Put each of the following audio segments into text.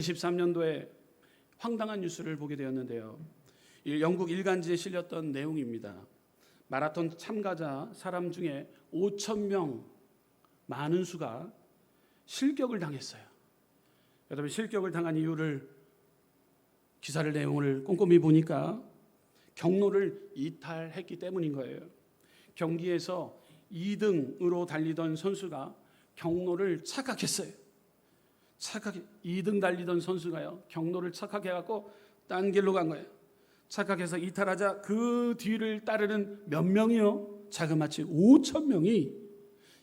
2023년도에 황당한 뉴스를 보게 되었는데요. 영국 일간지에 실렸던 내용입니다. 마라톤 참가자 사람 중에 5,000명 많은 수가 실격을 당했어요. 여러분, 실격을 당한 이유를 기사를 내용을 꼼꼼히 보니까 경로를 이탈했기 때문인 거예요. 경기에서 2등으로 달리던 선수가 경로를 착각했어요. 2등 달리던 선수가요, 경로를 착각해갖고 딴 길로 간 거예요. 착각해서 이탈하자 그 뒤를 따르는 몇 명이요? 자그마치 5,000명이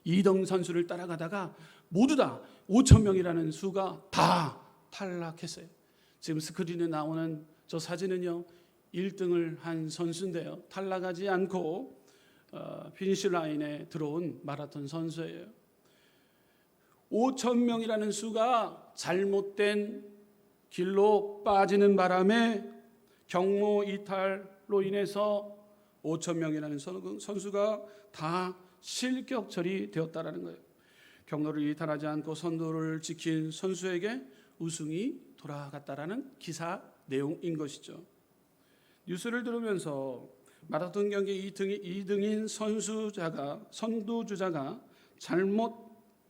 2등 선수를 따라가다가 모두 다 5,000명이라는 수가 다 탈락했어요. 지금 스크린에 나오는 저 사진은요, 1등을 한 선수인데요, 탈락하지 않고 피니시 라인에 들어온 마라톤 선수예요. 5,000명이라는 수가 잘못된 길로 빠지는 바람에 경로 이탈로 인해서 5,000명이라는 선수가 다 실격 처리되었다라는 거예요. 경로를 이탈하지 않고 선두를 지킨 선수에게 우승이 돌아갔다라는 기사 내용인 것이죠. 뉴스를 들으면서 마라톤 경기 2등인 선두주자가 잘못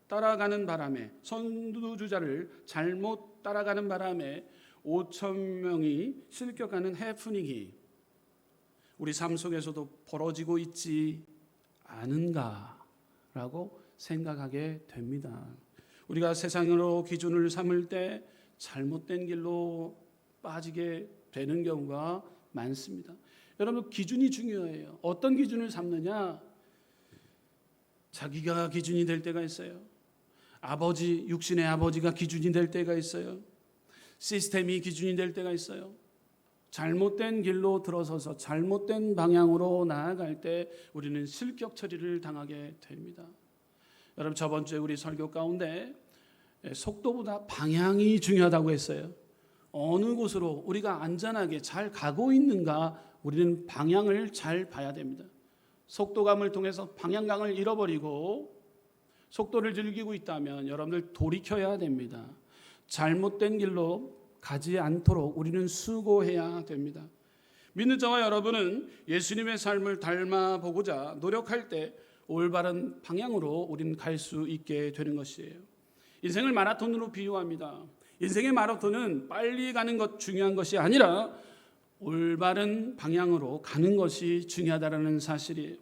따라가는 바람에, 선두주자를 잘못 따라가는 바람에 5,000명이 실격하는 해프닝이 우리 삶 속에서도 벌어지고 있지 않은가라고 생각하게 됩니다. 우리가 세상으로 기준을 삼을 때 잘못된 길로 빠지게 되는 경우가 많습니다. 여러분, 기준이 중요해요. 어떤 기준을 삼느냐? 자기가 기준이 될 때가 있어요. 육신의 아버지가 기준이 될 때가 있어요. 시스템이 기준이 될 때가 있어요. 잘못된 길로 들어서서 잘못된 방향으로 나아갈 때 우리는 실격 처리를 당하게 됩니다. 여러분, 저번 주에 우리 설교 가운데 속도보다 방향이 중요하다고 했어요. 어느 곳으로 우리가 안전하게 잘 가고 있는가, 우리는 방향을 잘 봐야 됩니다. 속도감을 통해서 방향감을 잃어버리고 속도를 즐기고 있다면 여러분들 돌이켜야 됩니다. 잘못된 길로 가지 않도록 우리는 수고해야 됩니다. 믿는 저와 여러분은 예수님의 삶을 닮아보고자 노력할 때 올바른 방향으로 우리는 갈 수 있게 되는 것이에요. 인생을 마라톤으로 비유합니다. 인생의 마라톤은 빨리 가는 것 중요한 것이 아니라 올바른 방향으로 가는 것이 중요하다는 사실이에요.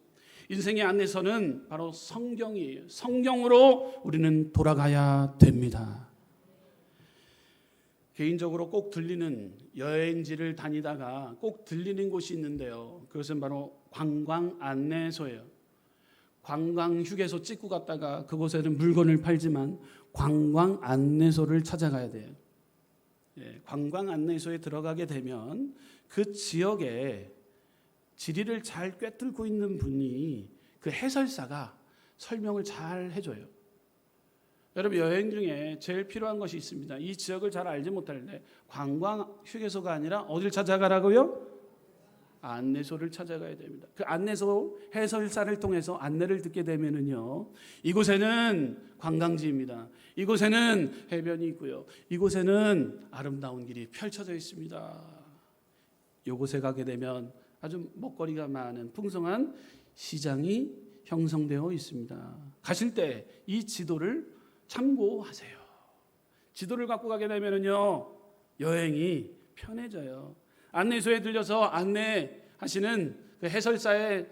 인생의 안내서는 바로 성경이에요. 성경으로 우리는 돌아가야 됩니다. 개인적으로 꼭 들리는 여행지를 다니다가 꼭 들리는 곳이 있는데요, 그것은 바로 관광 안내소예요. 관광 휴게소 찍고 갔다가 그곳에는 물건을 팔지만 관광 안내소를 찾아가야 돼요. 관광 안내소에 들어가게 되면 그 지역에 지리를 잘 꿰뚫고 있는 분이, 그 해설사가 설명을 잘 해줘요. 여러분, 여행 중에 제일 필요한 것이 있습니다. 이 지역을 잘 알지 못할 때 관광 휴게소가 아니라 어딜 찾아가라고요? 안내소를 찾아가야 됩니다. 그 안내소 해설사를 통해서 안내를 듣게 되면은요, 이곳에는 관광지입니다. 이곳에는 해변이 있고요. 이곳에는 아름다운 길이 펼쳐져 있습니다. 이곳에 가게 되면 아주 먹거리가 많은 풍성한 시장이 형성되어 있습니다. 가실 때 이 지도를 참고하세요. 지도를 갖고 가게 되면은요, 여행이 편해져요. 안내소에 들려서 안내하시는 그 해설사의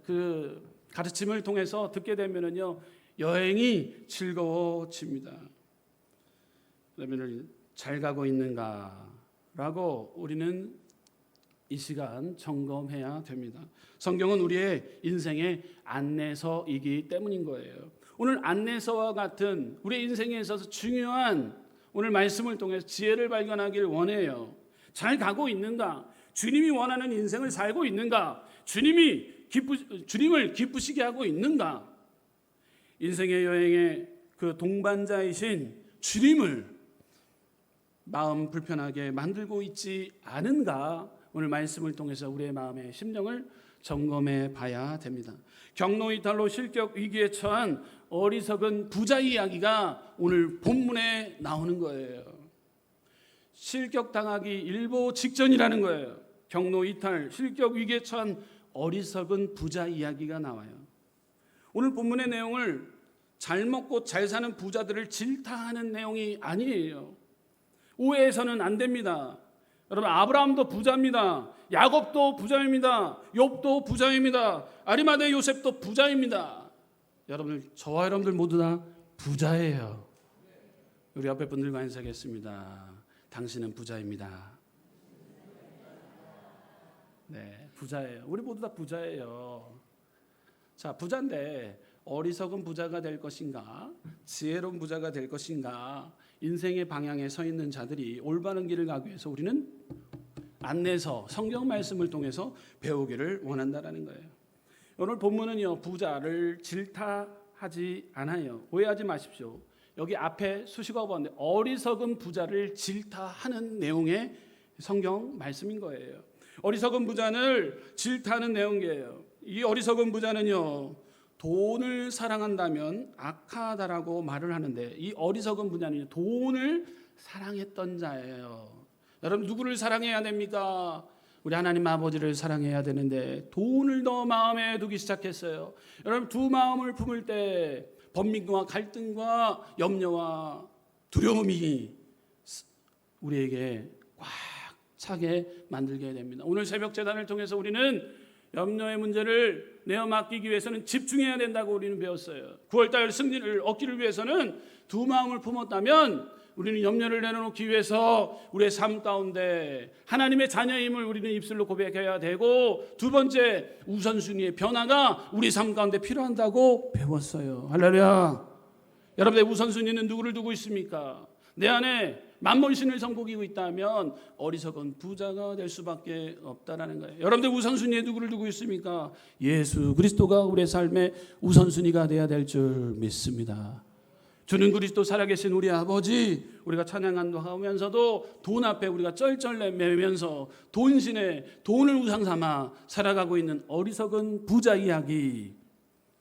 그 가르침을 통해서 듣게 되면은요, 여행이 즐거워집니다. 그러면 잘 가고 있는가라고 우리는 이 시간 점검해야 됩니다. 성경은 우리의 인생의 안내서이기 때문인 거예요. 오늘 안내서와 같은 우리 인생에 있어서 중요한 오늘 말씀을 통해서 지혜를 발견하길 원해요. 잘 가고 있는가? 주님이 원하는 인생을 살고 있는가? 주님을 기쁘시게 하고 있는가? 인생의 여행의 그 동반자이신 주님을 마음 불편하게 만들고 있지 않은가? 오늘 말씀을 통해서 우리의 마음의 심령을 점검해 봐야 됩니다. 경로 이탈로 실격 위기에 처한 어리석은 부자 이야기가 오늘 본문에 나오는 거예요. 실격당하기 일보 직전이라는 거예요. 경로 이탈, 실격 위기에 처한 어리석은 부자 이야기가 나와요. 오늘 본문의 내용을 잘 먹고 잘 사는 부자들을 질타하는 내용이 아니에요. 오해해서는 안 됩니다. 여러분, 아브라함도 부자입니다. 야곱도 부자입니다. 욥도 부자입니다. 아리마대 요셉도 부자입니다. 여러분들, 저와 여러분들 모두 다 부자예요. 우리 옆에 분들과 인사하겠습니다. 당신은 부자입니다. 네, 부자예요. 우리 모두 다 부자예요. 자, 부자인데 어리석은 부자가 될 것인가, 지혜로운 부자가 될 것인가, 인생의 방향에 서 있는 자들이 올바른 길을 가기 위해서 우리는 안내서, 성경 말씀을 통해서 배우기를 원한다라는 거예요. 오늘 본문은요, 부자를 질타하지 않아요. 오해하지 마십시오. 여기 앞에 수식어가 봤는데 어리석은 부자를 질타하는 내용의 성경 말씀인 거예요. 어리석은 부자를 질타하는 내용이에요. 이 어리석은 부자는요, 돈을 사랑한다면 악하다라고 말을 하는데, 이 어리석은 부자는 돈을 사랑했던 자예요. 여러분, 누구를 사랑해야 됩니까? 우리 하나님 아버지를 사랑해야 되는데 돈을 더 마음에 두기 시작했어요. 여러분, 두 마음을 품을 때 번민과 갈등과 염려와 두려움이 우리에게 꽉 차게 만들게 됩니다. 오늘 새벽 제단을 통해서 우리는 염려의 문제를 내어 맡기기 위해서는 집중해야 된다고 우리는 배웠어요. 9월달 승리를 얻기를 위해서는 두 마음을 품었다면 우리는 염려를 내려놓기 위해서 우리의 삶 가운데 하나님의 자녀임을 우리는 입술로 고백해야 되고, 두 번째 우선순위의 변화가 우리 삶 가운데 필요한다고 배웠어요. 할렐루야. 여러분의 우선순위는 누구를 두고 있습니까? 내 안에 만몬신을 선보이고 있다면 어리석은 부자가 될 수밖에 없다라는 거예요. 여러분들 우선순위에 누구를 두고 있습니까? 예수 그리스도가 우리의 삶의 우선순위가 되어야 될 줄 믿습니다. 주는 그리스도 살아계신 우리 아버지, 우리가 찬양한도 하면서도 돈 앞에 우리가 쩔쩔매면서 돈을 우상 삼아 살아가고 있는 어리석은 부자 이야기,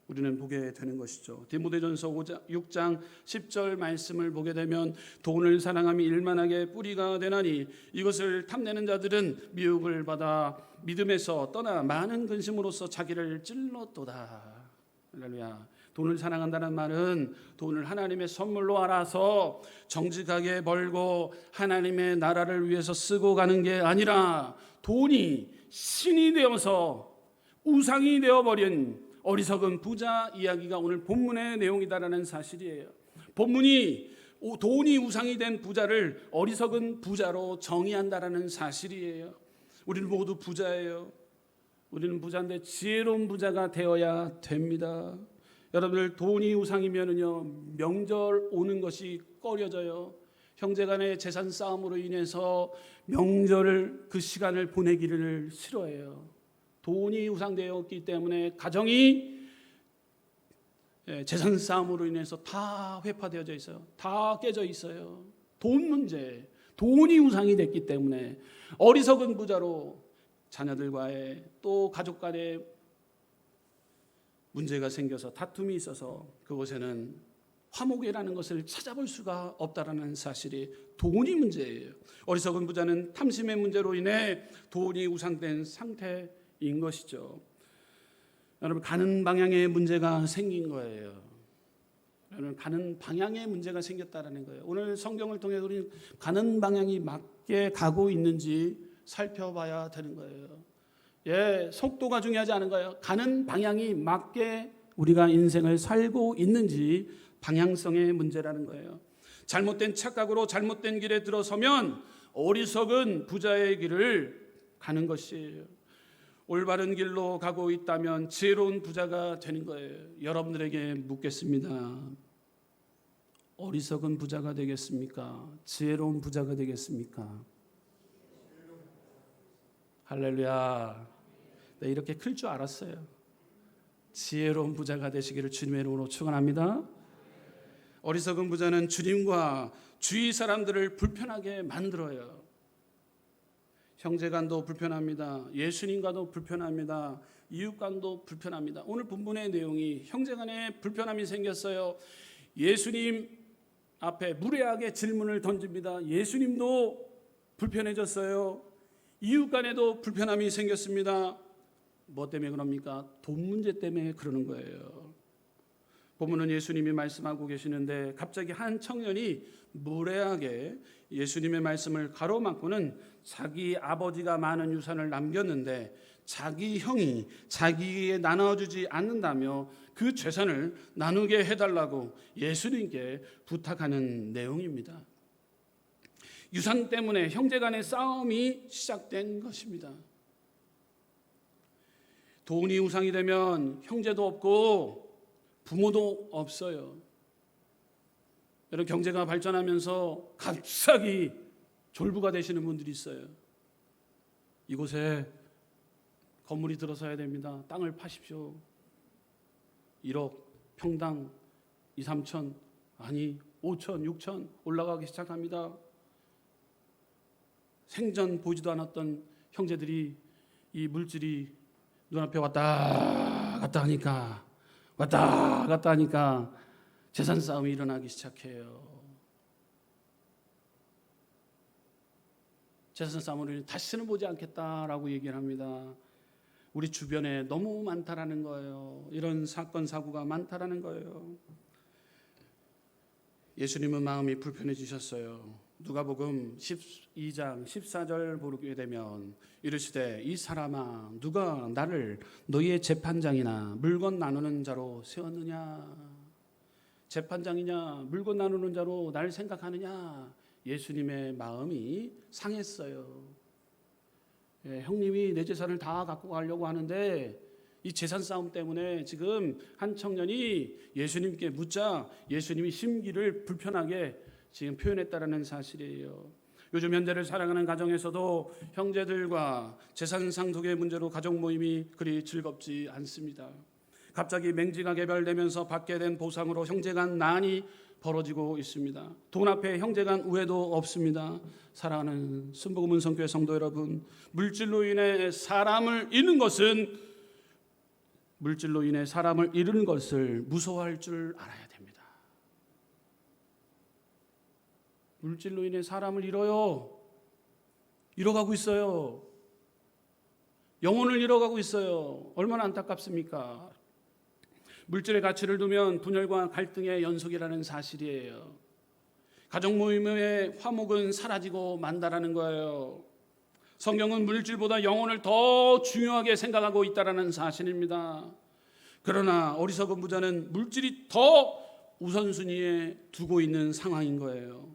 우리는 보게 되는 것이죠. 디모데전서 6장 10절 말씀을 보게 되면 돈을 사랑함이 일만하게 뿌리가 되나니 이것을 탐내는 자들은 미혹을 받아 믿음에서 떠나 많은 근심으로써 자기를 찔렀도다. 할렐루야. 돈을 사랑한다는 말은 돈을 하나님의 선물로 알아서 정직하게 벌고 하나님의 나라를 위해서 쓰고 가는 게 아니라 돈이 신이 되어서 우상이 되어버린 어리석은 부자 이야기가 오늘 본문의 내용이다라는 사실이에요. 본문이 돈이 우상이 된 부자를 어리석은 부자로 정의한다라는 사실이에요. 우리는 모두 부자예요. 우리는 부자인데 지혜로운 부자가 되어야 됩니다. 여러분들, 돈이 우상이면은요, 명절 오는 것이 꺼려져요. 형제간의 재산 싸움으로 인해서 명절을, 그 시간을 보내기를 싫어해요. 돈이 우상되었기 때문에 가정이 재산 싸움으로 인해서 다 회파되어져 있어요. 다 깨져 있어요. 돈 문제, 돈이 우상이 됐기 때문에 어리석은 부자로 자녀들과의 또 가족 간의 문제가 생겨서 다툼이 있어서 그곳에는 화목이라는 것을 찾아볼 수가 없다라는 사실이 돈이 문제예요. 어리석은 부자는 탐심의 문제로 인해 돈이 우상된 상태인 것이죠. 여러분, 가는 방향에 문제가 생긴 거예요. 여러분, 가는 방향에 문제가 생겼다라는 거예요. 오늘 성경을 통해 우리는 가는 방향이 맞게 가고 있는지 살펴봐야 되는 거예요. 속도가 중요하지 않은 거예요. 가는 방향이 맞게 우리가 인생을 살고 있는지 방향성의 문제라는 거예요. 잘못된 착각으로 잘못된 길에 들어서면 어리석은 부자의 길을 가는 것이에요. 올바른 길로 가고 있다면 지혜로운 부자가 되는 거예요. 여러분들에게 묻겠습니다. 어리석은 부자가 되겠습니까? 지혜로운 부자가 되겠습니까? 할렐루야. 네, 이렇게 클 줄 알았어요. 지혜로운 부자가 되시기를 주님의 이름으로 축원합니다. 어리석은 부자는 주님과 주위 사람들을 불편하게 만들어요. 형제간도 불편합니다. 예수님과도 불편합니다. 이웃간도 불편합니다. 오늘 본문의 내용이 형제간에 불편함이 생겼어요. 예수님 앞에 무례하게 질문을 던집니다. 예수님도 불편해졌어요. 이웃 간에도 불편함이 생겼습니다. 뭐 때문에 그럽니까? 돈 문제 때문에 그러는 거예요. 본문은 예수님이 말씀하고 계시는데 갑자기 한 청년이 무례하게 예수님의 말씀을 가로막고는 자기 아버지가 많은 유산을 남겼는데 자기 형이 자기에게 나눠주지 않는다며 그 재산을 나누게 해달라고 예수님께 부탁하는 내용입니다. 유산 때문에 형제 간의 싸움이 시작된 것입니다. 돈이 우상이 되면 형제도 없고 부모도 없어요. 여러분, 경제가 발전하면서 갑자기 졸부가 되시는 분들이 있어요. 이곳에 건물이 들어서야 됩니다. 땅을 파십시오. 1억 평당 2, 3천 아니 5천, 6천 올라가기 시작합니다. 생전 보지도 않았던 형제들이 이 물질이 눈앞에 왔다 갔다 하니까 재산 싸움이 일어나기 시작해요. 재산 싸움을 다시는 보지 않겠다라고 얘기를 합니다. 우리 주변에 너무 많다라는 거예요. 이런 사건 사고가 많다라는 거예요. 예수님은 마음이 불편해지셨어요. 누가복음 12장 14절 보게 되면 이르시되 이 사람아 누가 나를 너희의 재판장이나 물건 나누는 자로 세웠느냐? 재판장이냐 물건 나누는 자로 날 생각하느냐? 예수님의 마음이 상했어요. 형님이 내 재산을 다 갖고 가려고 하는데 이 재산 싸움 때문에 지금 한 청년이 예수님께 묻자 예수님이 심기를 불편하게 지금 표현했다라는 사실이에요. 요즘 현대를 살아가는 가정에서도 형제들과 재산 상속의 문제로 가족 모임이 그리 즐겁지 않습니다. 갑자기 맹지가 개발되면서 받게 된 보상으로 형제 간 난이 벌어지고 있습니다. 돈 앞에 형제 간 우애도 없습니다. 사랑하는 순복음 성교회 성도 여러분, 물질로 인해 사람을 잃는 것을 무서워할 줄 알아야 됩니다. 물질로 인해 사람을 잃어가고 있어요. 영혼을 잃어가고 있어요. 얼마나 안타깝습니까? 물질의 가치를 두면 분열과 갈등의 연속이라는 사실이에요. 가족 모임의 화목은 사라지고 만다라는 거예요. 성경은 물질보다 영혼을 더 중요하게 생각하고 있다라는 사실입니다. 그러나 어리석은 부자는 물질이 더 우선순위에 두고 있는 상황인 거예요.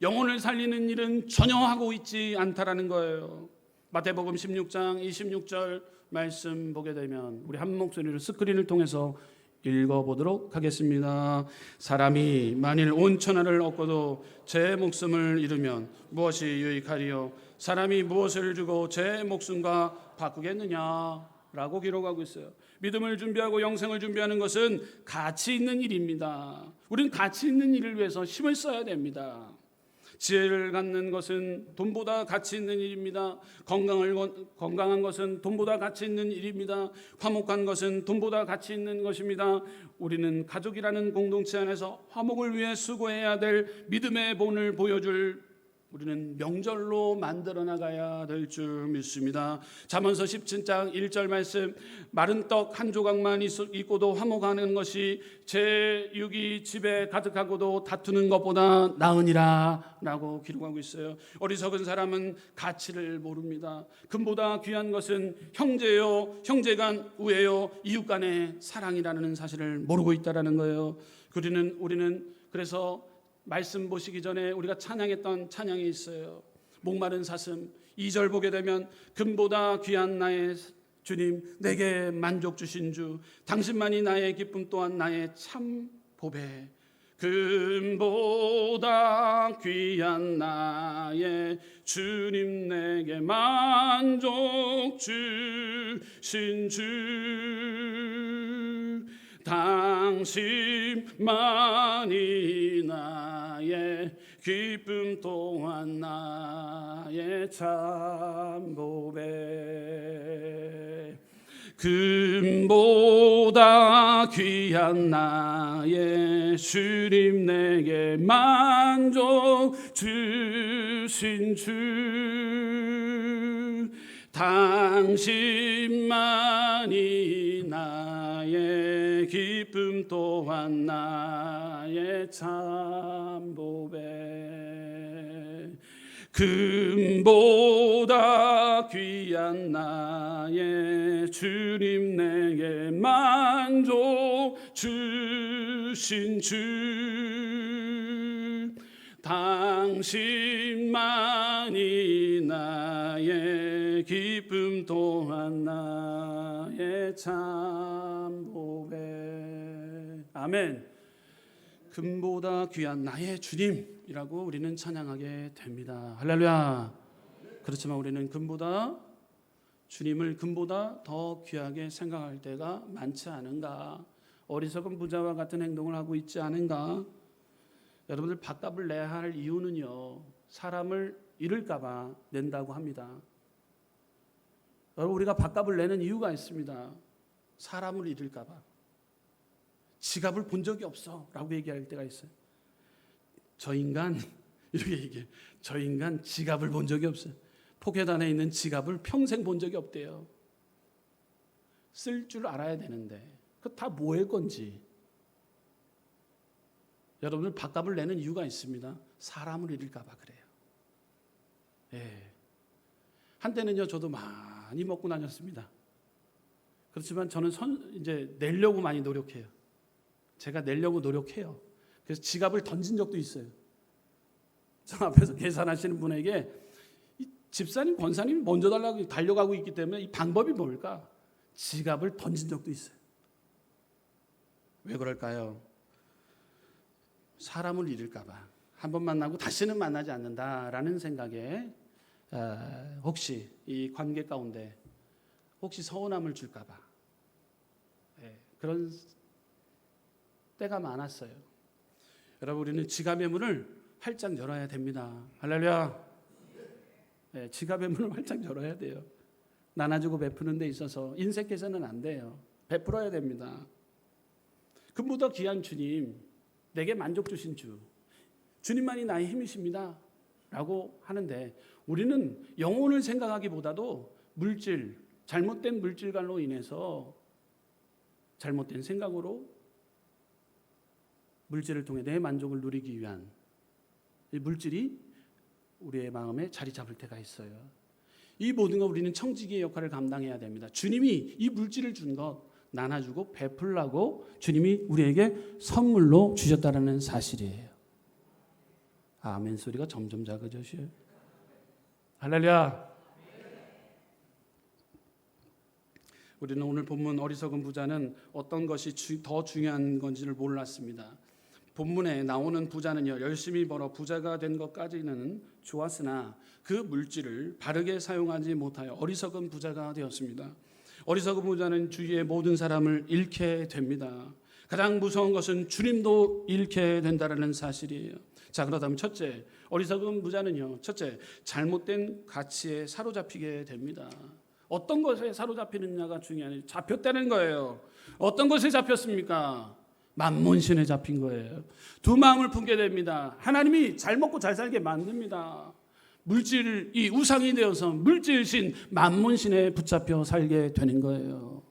영혼을 살리는 일은 전혀 하고 있지 않다라는 거예요. 마태복음 16장 26절 말씀 보게 되면 우리 한 목소리로 스크린을 통해서 읽어보도록 하겠습니다. 사람이 만일 온 천하를 얻고도 제 목숨을 잃으면 무엇이 유익하리요? 사람이 무엇을 주고 제 목숨과 바꾸겠느냐라고 기록하고 있어요. 믿음을 준비하고 영생을 준비하는 것은 가치 있는 일입니다. 우리는 가치 있는 일을 위해서 힘을 써야 됩니다. 지혜를 갖는 것은 돈보다 가치 있는 일입니다. 건강한 것은 돈보다 가치 있는 일입니다. 화목한 것은 돈보다 가치 있는 것입니다. 우리는 가족이라는 공동체 안에서 화목을 위해 수고해야 될 믿음의 본을 보여줄 우리는 명절로 만들어 나가야 될 줄 믿습니다. 잠언서 17장 1절 말씀, 마른 떡 한 조각만 있고도 화목하는 것이 제 육이 집에 가득하고도 다투는 것보다 나으니라 라고 기록하고 있어요. 어리석은 사람은 가치를 모릅니다. 금보다 귀한 것은 형제요, 형제간 우애요, 이웃 간의 사랑이라는 사실을 모르고 있다는 거예요. 우리는 그래서 말씀 보시기 전에 우리가 찬양했던 찬양이 있어요. 목마른 사슴 2절 보게 되면 금보다 귀한 나의 주님, 내게 만족 주신 주, 당신만이 나의 기쁨 또한 나의 참 보배. 금보다 귀한 나의 주님, 내게 만족 주신 주, 당신만이 나의 기쁨 또한 나의 참 보배. 금보다 귀한 나의 주님 내게 만족 주신 주 당신만이 나의 기쁨 또한 나의 참 보배 금보다 귀한 나의 주님 내게 만족 주신 주 당신만이 나의 기쁨 또한 나의 참 보배. 아멘. 금보다 귀한 나의 주님이라고 우리는 찬양하게 됩니다. 할렐루야. 그렇지만 우리는 주님을 금보다 더 귀하게 생각할 때가 많지 않은가? 어리석은 부자와 같은 행동을 하고 있지 않은가? 여러분들 밥값을 내야 할 이유는요, 사람을 잃을까 봐 낸다고 합니다. 여러분, 우리가 밥값을 내는 이유가 있습니다. 사람을 잃을까 봐. 지갑을 본 적이 없어 라고 얘기할 때가 있어요. 저 인간 이렇게 얘기해. 저 인간 지갑을 본 적이 없어요. 포켓 안에 있는 지갑을 평생 본 적이 없대요. 쓸 줄 알아야 되는데 그 다 뭐할 건지. 여러분들 밥값을 내는 이유가 있습니다. 사람을 잃을까 봐 그래요. 예. 한때는요, 저도 많이 먹고 다녔습니다. 그렇지만 저는 이제 내려고 많이 노력해요. 제가 내려고 노력해요. 그래서 지갑을 던진 적도 있어요. 저 앞에서 계산하시는 분에게 집사님, 권사님이 먼저 달려가고 있기 때문에 이 방법이 뭘까? 지갑을 던진 적도 있어요. 왜 그럴까요? 사람을 잃을까 봐. 한 번 만나고 다시는 만나지 않는다라는 생각에 혹시 이 관계 가운데 혹시 서운함을 줄까 봐. 그런 때가 많았어요. 여러분, 우리는 지갑의 문을 활짝 열어야 됩니다. 할렐루야. 지갑의 문을 활짝 열어야 돼요. 나눠주고 베푸는 데 있어서 인색해서는 안 돼요. 베풀어야 됩니다. 금보다 귀한 주님, 내게 만족 주신 주, 주님만이 나의 힘이십니다 라고 하는데, 우리는 영혼을 생각하기보다도 잘못된 물질관로 인해서 잘못된 생각으로 물질을 통해 내 만족을 누리기 위한 이 물질이 우리의 마음에 자리 잡을 때가 있어요. 이 모든 것 우리는 청지기의 역할을 감당해야 됩니다. 주님이 이 물질을 준 것 나눠주고 베풀라고 주님이 우리에게 선물로 주셨다는 사실이에요. 아멘 소리가 점점 작아져요. 할렐루야. 우리는 오늘 본문 어리석은 부자는 어떤 것이 더 중요한 건지를 몰랐습니다. 본문에 나오는 부자는요, 열심히 벌어 부자가 된 것까지는 좋았으나 그 물질을 바르게 사용하지 못하여 어리석은 부자가 되었습니다. 어리석은 부자는 주위의 모든 사람을 잃게 됩니다. 가장 무서운 것은 주님도 잃게 된다는 사실이에요. 자, 그렇다면 첫째, 어리석은 부자는요, 잘못된 가치에 사로잡히게 됩니다. 어떤 것에 사로잡히느냐가 중요해요. 잡혔다는 거예요. 어떤 것에 잡혔습니까? 만몬신에 잡힌 거예요. 두 마음을 품게 됩니다. 하나님이 잘 먹고 잘 살게 만듭니다. 물질이 우상이 되어서 물질신 만몬신에 붙잡혀 살게 되는 거예요.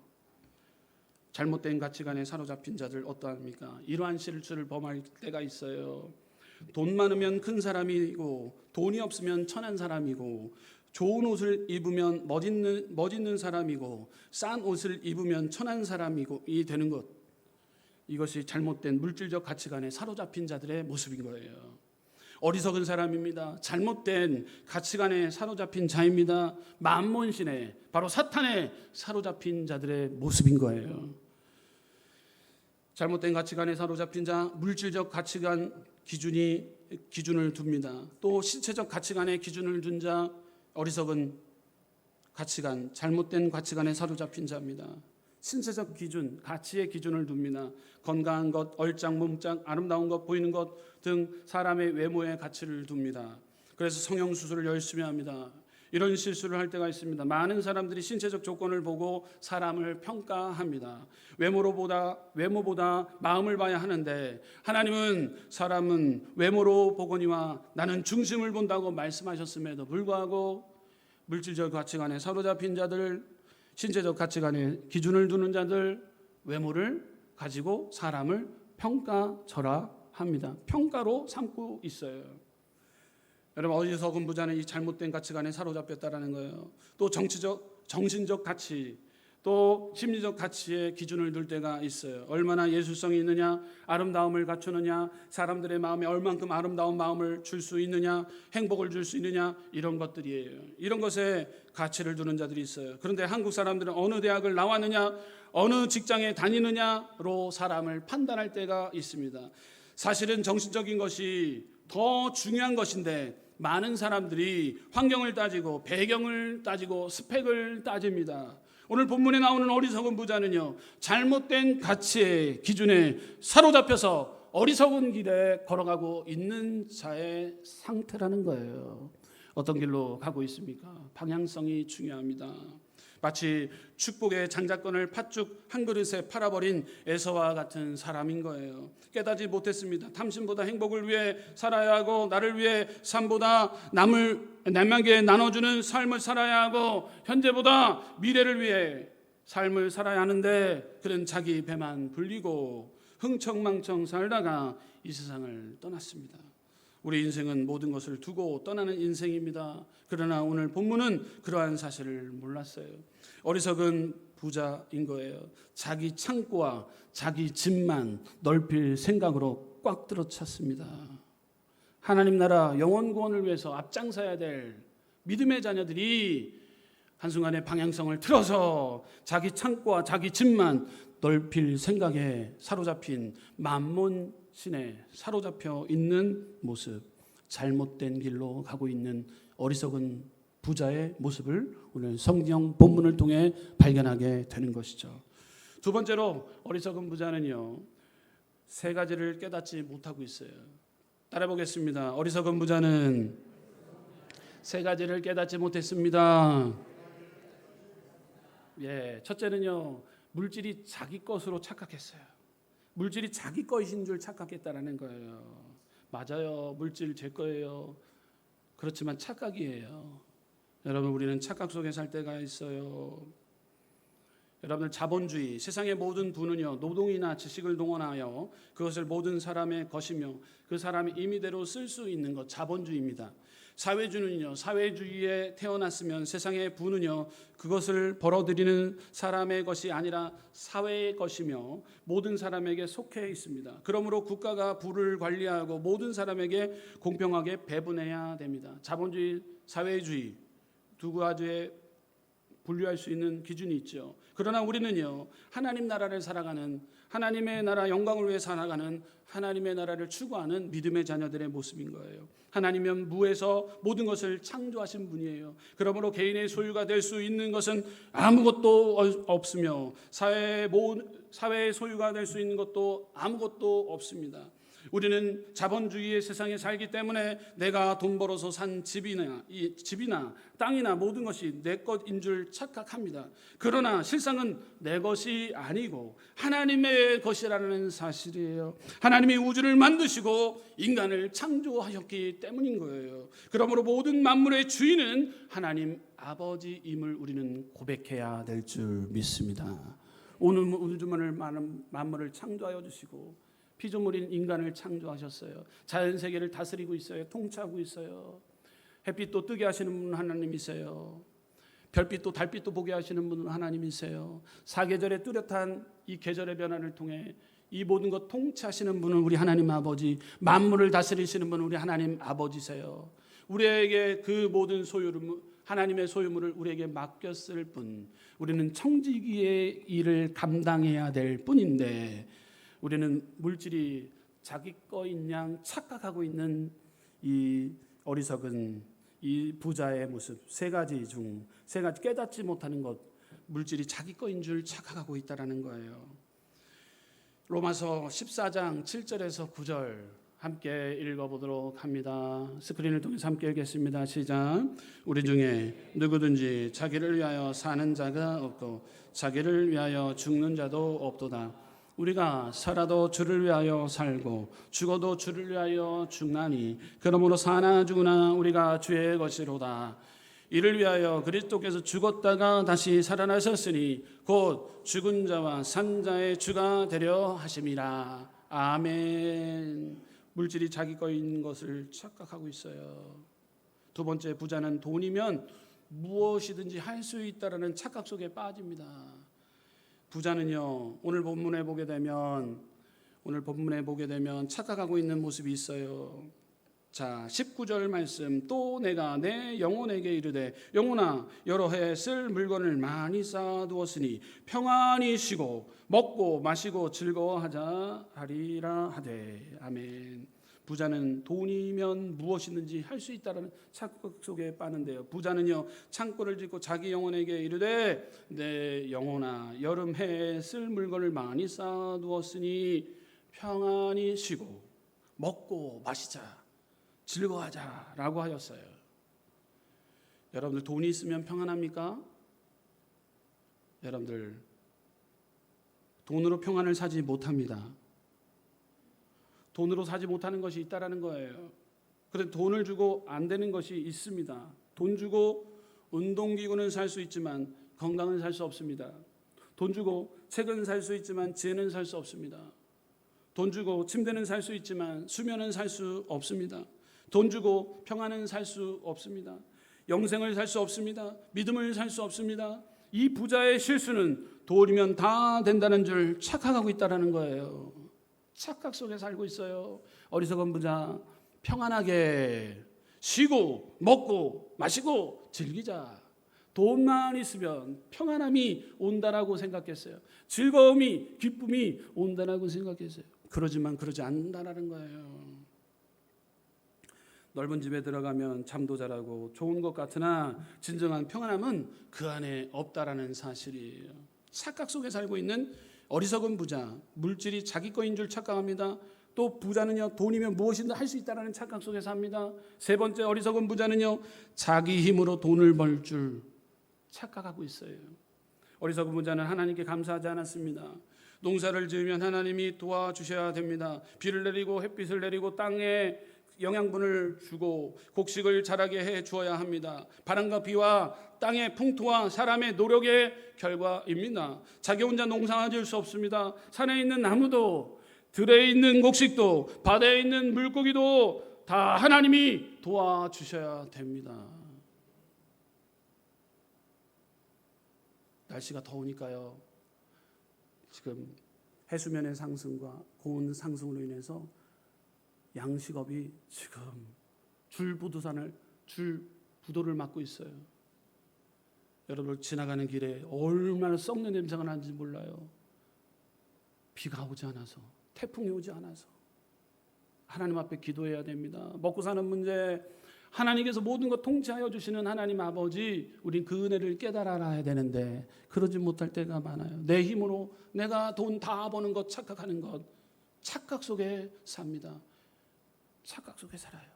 잘못된 가치관에 사로잡힌 자들 어떠합니까? 이러한 실수를 범할 때가 있어요. 돈 많으면 큰 사람이고 돈이 없으면 천한 사람이고 좋은 옷을 입으면 멋있는 사람이고 싼 옷을 입으면 천한 사람이고 이 되는 것, 이것이 잘못된 물질적 가치관에 사로잡힌 자들의 모습인 거예요. 어리석은 사람입니다. 잘못된 가치관에 사로잡힌 자입니다. 만몬신에, 바로 사탄에 사로잡힌 자들의 모습인 거예요. 잘못된 가치관에 사로잡힌 자, 물질적 가치관 기준을 둡니다. 또 신체적 가치관에 기준을 둔 자, 어리석은 가치관, 잘못된 가치관에 사로잡힌 자입니다. 신체적 기준, 가치의 기준을 둡니다. 건강한 것, 얼짱, 몸짱, 아름다운 것, 보이는 것 등 사람의 외모의 가치를 둡니다. 그래서 성형수술을 열심히 합니다. 이런 실수를 할 때가 있습니다. 많은 사람들이 신체적 조건을 보고 사람을 평가합니다. 외모보다 마음을 봐야 하는데 하나님은 사람은 외모로 보거니와 나는 중심을 본다고 말씀하셨음에도 불구하고 물질적 가치관에 사로잡힌 자들, 신체적 가치관에 기준을 두는 자들, 외모를 가지고 사람을 평가절하합니다. 평가로 삼고 있어요. 여러분, 어리석은 부자는 이 잘못된 가치관에 사로잡혔다라는 거예요. 또 정신적 가치, 또 심리적 가치에 기준을 둘 때가 있어요. 얼마나 예술성이 있느냐, 아름다움을 갖추느냐, 사람들의 마음에 얼만큼 아름다운 마음을 줄 수 있느냐, 행복을 줄 수 있느냐, 이런 것들이에요. 이런 것에 가치를 두는 자들이 있어요. 그런데 한국 사람들은 어느 대학을 나왔느냐, 어느 직장에 다니느냐로 사람을 판단할 때가 있습니다. 사실은 정신적인 것이 더 중요한 것인데 많은 사람들이 환경을 따지고 배경을 따지고 스펙을 따집니다. 오늘 본문에 나오는 어리석은 부자는요, 잘못된 가치의 기준에 사로잡혀서 어리석은 길에 걸어가고 있는 자의 상태라는 거예요. 어떤 길로 가고 있습니까? 방향성이 중요합니다. 마치 축복의 장자권을 팥죽 한 그릇에 팔아버린 에서와 같은 사람인 거예요. 깨닫지 못했습니다. 탐심보다 행복을 위해 살아야 하고, 나를 위해 삶보다 남에게 나눠주는 삶을 살아야 하고, 현재보다 미래를 위해 삶을 살아야 하는데 그는 자기 배만 불리고 흥청망청 살다가 이 세상을 떠났습니다. 우리 인생은 모든 것을 두고 떠나는 인생입니다. 그러나 오늘 본문은 그러한 사실을 몰랐어요. 어리석은 부자인 거예요. 자기 창고와 자기 집만 넓힐 생각으로 꽉 들어찼습니다. 하나님 나라 영원 구원을 위해서 앞장서야 될 믿음의 자녀들이 한순간에 방향성을 틀어서 자기 창고와 자기 집만 넓힐 생각에 사로잡힌 만몬신에 사로잡혀 있는 모습, 잘못된 길로 가고 있는 어리석은 부자의 모습을 오늘 성경 본문을 통해 발견하게 되는 것이죠. 두 번째로 어리석은 부자는요, 세 가지를 깨닫지 못하고 있어요. 따라 보겠습니다. 어리석은 부자는 세 가지를 깨닫지 못했습니다. 첫째는요, 물질이 자기 것으로 착각했어요. 물질이 자기 것인 줄 착각했다라는 거예요. 맞아요. 물질 제 거예요. 그렇지만 착각이에요. 여러분, 우리는 착각 속에 살 때가 있어요. 여러분들, 자본주의, 세상의 모든 부는요, 노동이나 지식을 동원하여 그것을 모든 사람의 것이며 그 사람이 임의대로 쓸 수 있는 것, 자본주의입니다. 사회주의는요, 사회주의에 태어났으면 세상의 부는요, 그것을 벌어들이는 사람의 것이 아니라 사회의 것이며 모든 사람에게 속해 있습니다. 그러므로 국가가 부를 관리하고 모든 사람에게 공평하게 배분해야 됩니다. 자본주의, 사회주의 두 가지에 분류할 수 있는 기준이 있죠. 그러나 우리는요, 하나님 나라를 살아가는, 하나님의 나라 영광을 위해 살아가는, 하나님의 나라를 추구하는 믿음의 자녀들의 모습인 거예요. 하나님은 무에서 모든 것을 창조하신 분이에요. 그러므로 개인의 소유가 될 수 있는 것은 아무것도 없으며 사회의 소유가 될 수 있는 것도 아무것도 없습니다. 우리는 자본주의의 세상에 살기 때문에 내가 돈 벌어서 산 집이나 땅이나 모든 것이 내 것인 줄 착각합니다. 그러나 실상은 내 것이 아니고 하나님의 것이라는 사실이에요. 하나님이 우주를 만드시고 인간을 창조하셨기 때문인 거예요. 그러므로 모든 만물의 주인은 하나님 아버지임을 우리는 고백해야 될 줄 믿습니다. 오늘 우주만을 만물을 창조하여 주시고 피조물인 인간을 창조하셨어요. 자연세계를 다스리고 있어요. 통치하고 있어요. 햇빛도 뜨게 하시는 분은 하나님이세요. 별빛도 달빛도 보게 하시는 분은 하나님이세요. 사계절의 뚜렷한 이 계절의 변화를 통해 이 모든 것 통치하시는 분은 우리 하나님 아버지, 만물을 다스리시는 분은 우리 하나님 아버지세요. 우리에게 그 모든 소유를, 하나님의 소유물을 우리에게 맡겼을 뿐, 우리는 청지기의 일을 감당해야 될 뿐인데 우리는 물질이 자기 거인 양 착각하고 있는 이 어리석은 이 부자의 모습, 세 가지 깨닫지 못하는 것, 물질이 자기 거인 줄 착각하고 있다라는 거예요. 로마서 14장 7절에서 9절 함께 읽어보도록 합니다. 스크린을 통해서 함께 읽겠습니다. 시작. 우리 중에 누구든지 자기를 위하여 사는 자가 없고 자기를 위하여 죽는 자도 없도다. 우리가 살아도 주를 위하여 살고 죽어도 주를 위하여 죽나니 그러므로 사나 죽으나 우리가 주의 것이로다. 이를 위하여 그리스도께서 죽었다가 다시 살아나셨으니 곧 죽은 자와 산 자의 주가 되려 하심이라. 아멘. 물질이 자기 거인 것을 착각하고 있어요. 두 번째, 부자는 돈이면 무엇이든지 할 수 있다라는 착각 속에 빠집니다. 부자는요, 오늘 본문에 보게 되면 착각하고 있는 모습이 있어요. 자, 19절 말씀. 또 내가 내 영혼에게 이르되 영혼아 여러 해 쓸 물건을 많이 쌓아두었으니 평안히 쉬고 먹고 마시고 즐거워하자 하리라 하되. 아멘. 부자는 돈이면 무엇이든지 할 수 있다는 착각 속에 빠는데요. 부자는요, 창고를 짓고 자기 영혼에게 이르되 내 영혼아 여름 해에 쓸 물건을 많이 쌓아두었으니 평안히 쉬고 먹고 마시자 즐거워하자라고 하였어요. 여러분들 돈이 있으면 평안합니까? 여러분들 돈으로 평안을 사지 못합니다. 돈으로 사지 못하는 것이 있다라는 거예요. 그런데 돈을 주고 안 되는 것이 있습니다. 돈 주고 운동기구는 살 수 있지만 건강은 살 수 없습니다. 돈 주고 책은 살 수 있지만 지혜는 살 수 없습니다. 돈 주고 침대는 살 수 있지만 수면은 살 수 없습니다. 돈 주고 평안은 살 수 없습니다. 영생을 살 수 없습니다. 믿음을 살 수 없습니다. 이 부자의 실수는 돈이면 다 된다는 줄 착각하고 있다는 거예요. 착각 속에 살고 있어요. 어리석은 부자, 평안하게 쉬고 먹고 마시고 즐기자. 돈만 있으면 평안함이 온다라고 생각했어요. 즐거움이, 기쁨이 온다라고 생각했어요. 그러지만 그러지 않는다라는 거예요. 넓은 집에 들어가면 잠도 잘하고 좋은 것 같으나 진정한 평안함은 그 안에 없다라는 사실이에요. 착각 속에 살고 있는 어리석은 부자, 물질이 자기 거인 줄 착각합니다. 또 부자는요, 돈이면 무엇이든 할 수 있다라는 착각 속에 삽니다. 세 번째, 어리석은 부자는요, 자기 힘으로 돈을 벌 줄 착각하고 있어요. 어리석은 부자는 하나님께 감사하지 않았습니다. 농사를 지으면 하나님이 도와주셔야 됩니다. 비를 내리고 햇빛을 내리고 땅에 영양분을 주고 곡식을 자라게 해 주어야 합니다. 바람과 비와 땅의 풍토와 사람의 노력의 결과입니다. 자기 혼자 농사 지을 수 없습니다. 산에 있는 나무도 들에 있는 곡식도 바다에 있는 물고기도 다 하나님이 도와주셔야 됩니다. 날씨가 더우니까요. 지금 해수면의 상승과 고온 상승으로 인해서 양식업이 지금 줄부도를 맞고 있어요. 여러분 지나가는 길에 얼마나 썩는 냄새가 나는지 몰라요. 비가 오지 않아서, 태풍이 오지 않아서 하나님 앞에 기도해야 됩니다. 먹고 사는 문제, 하나님께서 모든 것 통치하여 주시는 하나님 아버지, 우린 그 은혜를 깨달아야 되는데 그러지 못할 때가 많아요. 내 힘으로 내가 돈 다 버는 것 착각하는 것, 착각 속에 삽니다. 착각 속에 살아요.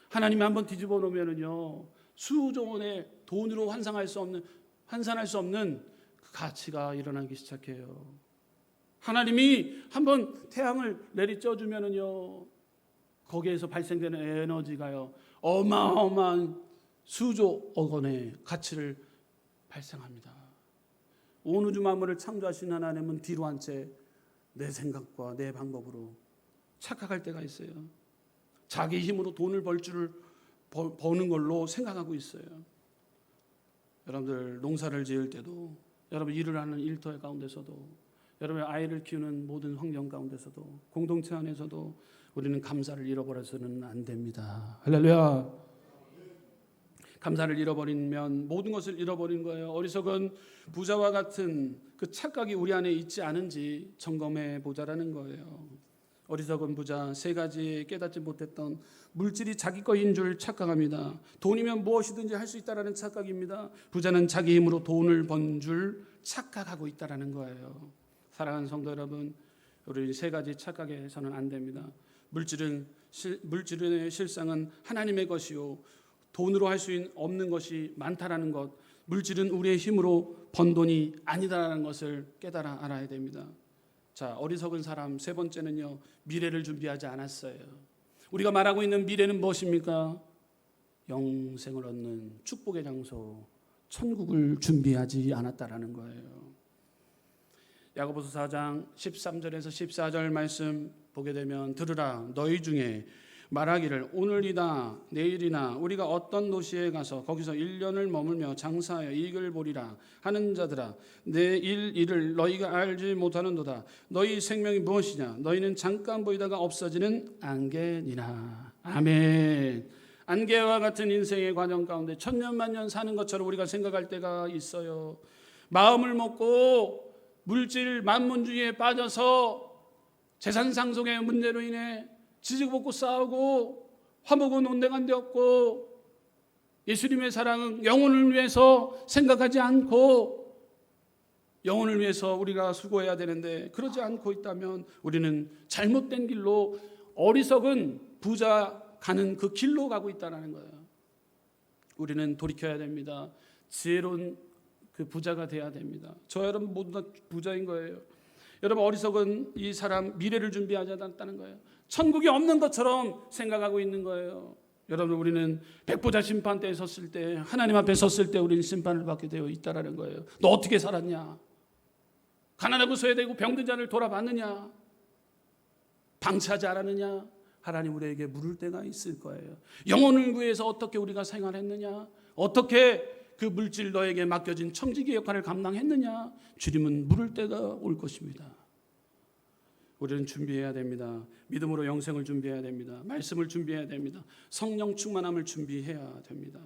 하나님이 한번 뒤집어 놓으면은요, 수조 원의 돈으로 환산할 수 없는 그 가치가 일어나기 시작해요. 하나님이 한번 태양을 내리쪄 주면은요, 거기에서 발생되는 에너지가요, 어마어마한 수조 억 원의 가치를 발생합니다. 온 우주 만물을 창조하신 하나님은 뒤로 한 채 내 생각과 내 방법으로 착각할 때가 있어요. 자기 힘으로 돈을 버는 걸로 생각하고 있어요. 여러분들 농사를 지을 때도, 여러분 일을 하는 일터 가운데서도, 여러분 아이를 키우는 모든 환경 가운데서도, 공동체 안에서도 우리는 감사를 잃어버려서는 안 됩니다. 할렐루야. 감사를 잃어버리면 모든 것을 잃어버린 거예요. 어리석은 부자와 같은 그 착각이 우리 안에 있지 않은지 점검해 보자라는 거예요. 어리석은 부자, 세 가지 깨닫지 못했던 물질이 자기 거인 줄 착각합니다. 돈이면 무엇이든지 할 수 있다라는 착각입니다. 부자는 자기 힘으로 돈을 번 줄 착각하고 있다라는 거예요. 사랑하는 성도 여러분, 우리 세 가지 착각해서는 안 됩니다. 물질의 실상은 하나님의 것이요 돈으로 할 수 없는 것이 많다라는 것, 물질은 우리의 힘으로 번 돈이 아니다라는 것을 깨달아 알아야 됩니다. 자, 어리석은 사람 세 번째는요, 미래를 준비하지 않았어요. 우리가 말하고 있는 미래는 무엇입니까? 영생을 얻는 축복의 장소, 천국을 준비하지 않았다라는 거예요. 야고보서 4장 13절에서 14절 말씀 보게 되면, 들으라, 너희 중에 말하기를 오늘이나 내일이나 우리가 어떤 도시에 가서 거기서 1년을 머물며 장사하여 이익을 보리라 하는 자들아, 내 일을 너희가 알지 못하는도다. 너희 생명이 무엇이냐? 너희는 잠깐 보이다가 없어지는 안개니라. 아멘. 안개와 같은 인생의 과정 가운데 천년만년 사는 것처럼 우리가 생각할 때가 있어요. 마음을 먹고 물질 만문주의에 빠져서 재산 상속의 문제로 인해 지지고 싸우고 화목은 온데간데 없고, 예수님의 사랑은 영혼을 위해서 생각하지 않고 영혼을 위해서 우리가 수고해야 되는데 그러지 않고 있다면 우리는 잘못된 길로, 어리석은 부자 가는 그 길로 가고 있다는 거예요. 우리는 돌이켜야 됩니다. 지혜로운 그 부자가 돼야 됩니다. 저 여러분 모두 다 부자인 거예요. 여러분, 어리석은 이 사람 미래를 준비하지 않았다는 거예요. 천국이 없는 것처럼 생각하고 있는 거예요. 여러분, 우리는 백보자 심판대에 섰을 때, 하나님 앞에 섰을 때 우리는 심판을 받게 되어 있다라는 거예요. 너 어떻게 살았냐? 가난하고 소외되고 병든 자를 돌아봤느냐? 방치하지 않았느냐? 하나님 우리에게 물을 때가 있을 거예요. 영혼을 위해서 어떻게 우리가 생활했느냐? 어떻게 그 물질 너에게 맡겨진 청지기 역할을 감당했느냐? 주님은 물을 때가 올 것입니다. 우리는 준비해야 됩니다. 믿음으로 영생을 준비해야 됩니다. 말씀을 준비해야 됩니다. 성령 충만함을 준비해야 됩니다.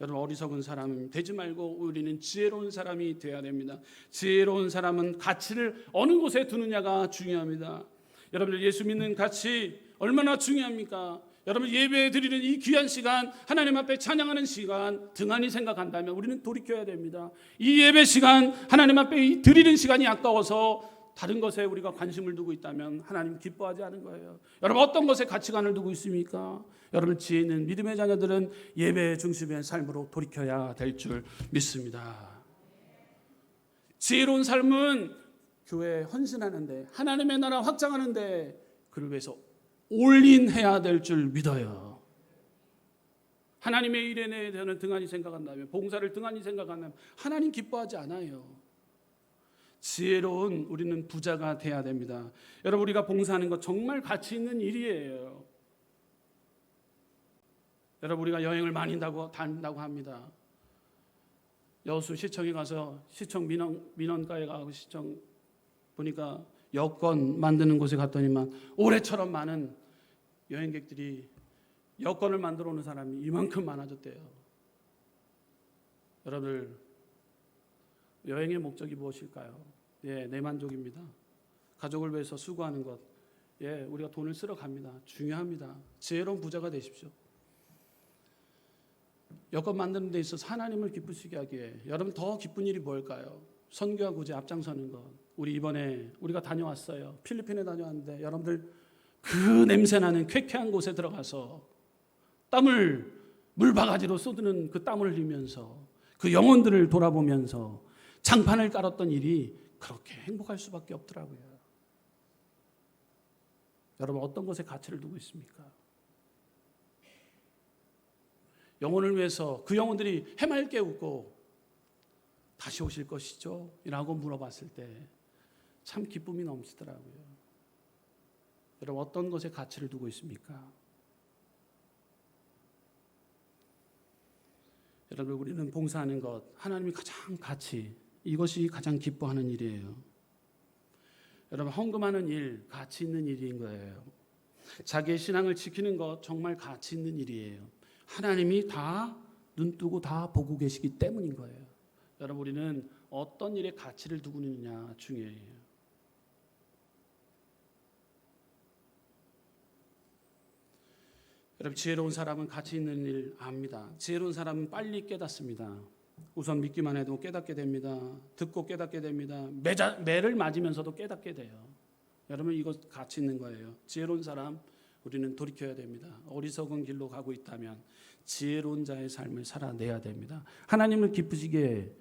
여러분, 어리석은 사람 되지 말고 우리는 지혜로운 사람이 되어야 됩니다. 지혜로운 사람은 가치를 어느 곳에 두느냐가 중요합니다. 여러분들, 예수 믿는 가치 얼마나 중요합니까? 여러분, 예배 드리는 이 귀한 시간, 하나님 앞에 찬양하는 시간 등한히 생각한다면 우리는 돌이켜야 됩니다. 이 예배 시간, 하나님 앞에 드리는 시간이 아까워서 다른 것에 우리가 관심을 두고 있다면 하나님 기뻐하지 않은 거예요. 여러분, 어떤 것에 가치관을 두고 있습니까? 여러분, 지혜 있는 믿음의 자녀들은 예배 중심의 삶으로 돌이켜야 될 줄 믿습니다. 지혜로운 삶은 교회에 헌신하는데, 하나님의 나라 확장하는데, 그를 위해서 올인해야 될 줄 믿어요. 하나님의 일에 대해서는 등한히 생각한다면, 봉사를 등한히 생각한다면 하나님 기뻐하지 않아요. 지혜로운 우리는 부자가 돼야 됩니다. 여러분, 우리가 봉사하는 것 정말 가치 있는 일이에요. 여러분, 우리가 여행을 많이 다닌다고 합니다. 여수 시청에 가서 시청 민원과에 가고 시청 보니까 여권 만드는 곳에 갔더니만 올해처럼 많은 여행객들이 여권을 만들어 오는 사람이 이만큼 많아졌대요. 여러분들, 여행의 목적이 무엇일까요? 내 만족입니다. 가족을 위해서 수고하는 것, 우리가 돈을 쓰러 갑니다. 중요합니다. 지혜로운 부자가 되십시오. 여권 만드는 데 있어서 하나님을 기쁘시게 하기에 여러분, 더 기쁜 일이 뭘까요? 선교와 구제 앞장서는 것. 우리 이번에 우리가 다녀왔어요. 필리핀에 다녀왔는데 여러분들, 그 냄새나는 쾌쾌한 곳에 들어가서 땀을 물바가지로 쏟는 그 땀을 흘리면서 그 영혼들을 돌아보면서 장판을 깔았던 일이 그렇게 행복할 수밖에 없더라고요. 여러분, 어떤 것에 가치를 두고 있습니까? 영혼을 위해서 그 영혼들이 해맑게 웃고 다시 오실 것이죠? 라고 물어봤을 때 참 기쁨이 넘치더라고요. 여러분, 어떤 것에 가치를 두고 있습니까? 여러분, 우리는 봉사하는 것, 하나님이 가장 이것이 가장 기뻐하는 일이에요. 여러분, 헌금하는 일, 가치 있는 일인 거예요. 자기의 신앙을 지키는 것, 정말 가치 있는 일이에요. 하나님이 다 눈뜨고 다 보고 계시기 때문인 거예요. 여러분, 우리는 어떤 일에 가치를 두고 있느냐 중요해요. 여러분, 지혜로운 사람은 가치 있는 일 압니다. 지혜로운 사람은 빨리 깨닫습니다. 우선 믿기만 해도 깨닫게 됩니다. 듣고 깨닫게 됩니다. 매를 맞으면서도 깨닫게 돼요. 여러분, 이거 가치 있는 거예요. 지혜로운 사람 우리는 돌이켜야 됩니다. 어리석은 길로 가고 있다면 지혜로운 자의 삶을 살아내야 됩니다. 하나님을 기쁘시게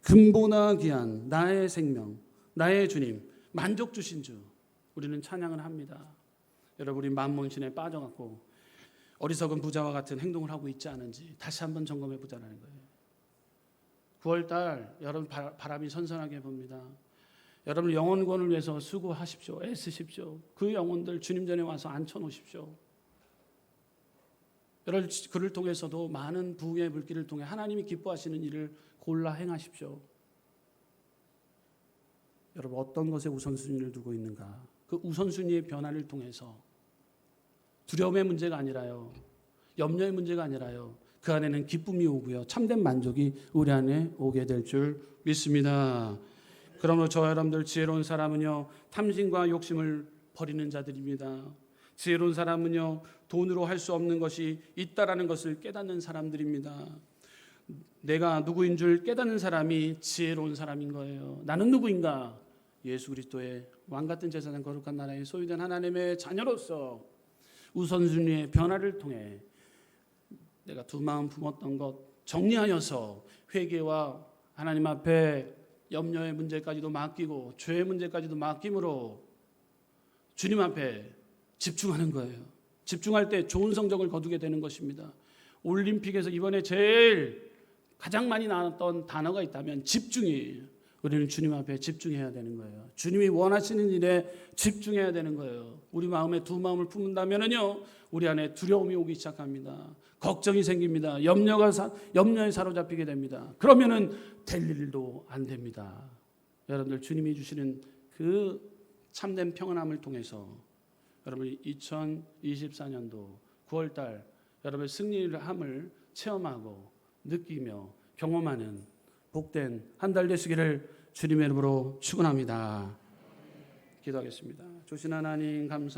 근보나 귀한 나의 생명, 나의 주님, 만족 주신 주 우리는 찬양을 합니다. 여러분, 우리 만몬신에 빠져갖고 어리석은 부자와 같은 행동을 하고 있지 않은지 다시 한번 점검해 보자는 거예요. 9월달 여러분 바람이 선선하게 봅니다. 여러분 영혼권을 위해서 수고하십시오. 애쓰십시오. 그 영혼들 주님 전에 와서 앉혀놓으십시오. 여러분 그를 통해서도 많은 부의 물길을 통해 하나님이 기뻐하시는 일을 골라 행하십시오. 여러분 어떤 것에 우선순위를 두고 있는가? 그 우선순위의 변화를 통해서 두려움의 문제가 아니라요, 염려의 문제가 아니라요, 그 안에는 기쁨이 오고요, 참된 만족이 우리 안에 오게 될 줄 믿습니다. 그러므로 저와 여러분들 지혜로운 사람은요 탐심과 욕심을 버리는 자들입니다. 지혜로운 사람은요 돈으로 할 수 없는 것이 있다라는 것을 깨닫는 사람들입니다. 내가 누구인 줄 깨닫는 사람이 지혜로운 사람인 거예요. 나는 누구인가? 예수 그리스도의 왕같은 제사장 거룩한 나라의 소유된 하나님의 자녀로서 우선순위의 변화를 통해 내가 두 마음 품었던 것 정리하여서 회개와 하나님 앞에 염려의 문제까지도 맡기고 죄의 문제까지도 맡김으로 주님 앞에 집중하는 거예요. 집중할 때 좋은 성적을 거두게 되는 것입니다. 올림픽에서 이번에 제일 가장 많이 나왔던 단어가 있다면 집중이에요. 우리는 주님 앞에 집중해야 되는 거예요. 주님이 원하시는 일에 집중해야 되는 거예요. 우리 마음에 두 마음을 품는다면요 우리 안에 두려움이 오기 시작합니다. 걱정이 생깁니다. 염려에 사로잡히게 됩니다. 그러면은 될 일도 안 됩니다. 여러분들 주님이 주시는 그 참된 평안함을 통해서 여러분이 2024년도 9월달 여러분의 승리함을 체험하고 느끼며 경험하는 복된 한 달 되시기를 주님의 이름으로 축원합니다. 기도하겠습니다. 주신 하나님 감사합니다.